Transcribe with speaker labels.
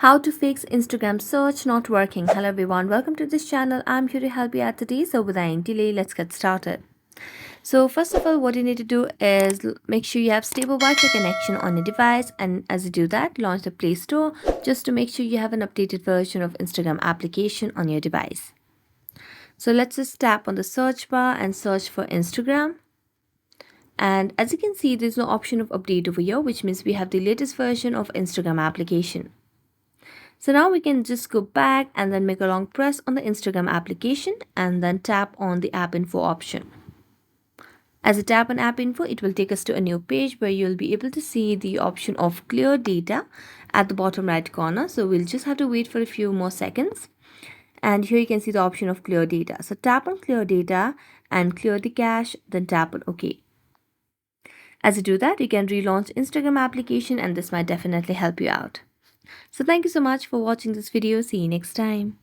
Speaker 1: How to fix Instagram search not working. Hello everyone, welcome to this channel. I'm here to help you out today. So without any delay, let's get started. So first of all, what you need to do is make sure you have stable Wi-Fi connection on your device, and as you do that, launch the Play Store just to make sure you have an updated version of Instagram application on your device. So let's just tap on the search bar and search for Instagram. And as you can see, there's no option of update over here, which means we have the latest version of Instagram application. So now we can just go back and then make a long press on the Instagram application and then tap on the app info option. As you tap on app info, it will take us to a new page where you'll be able to see the option of clear data at the bottom right corner. So we'll just have to wait for a few more seconds. And here you can see the option of clear data. So tap on clear data and clear the cache, then tap on OK. As you do that, you can relaunch Instagram application and this might definitely help you out. So thank you so much for watching this video. See you next time.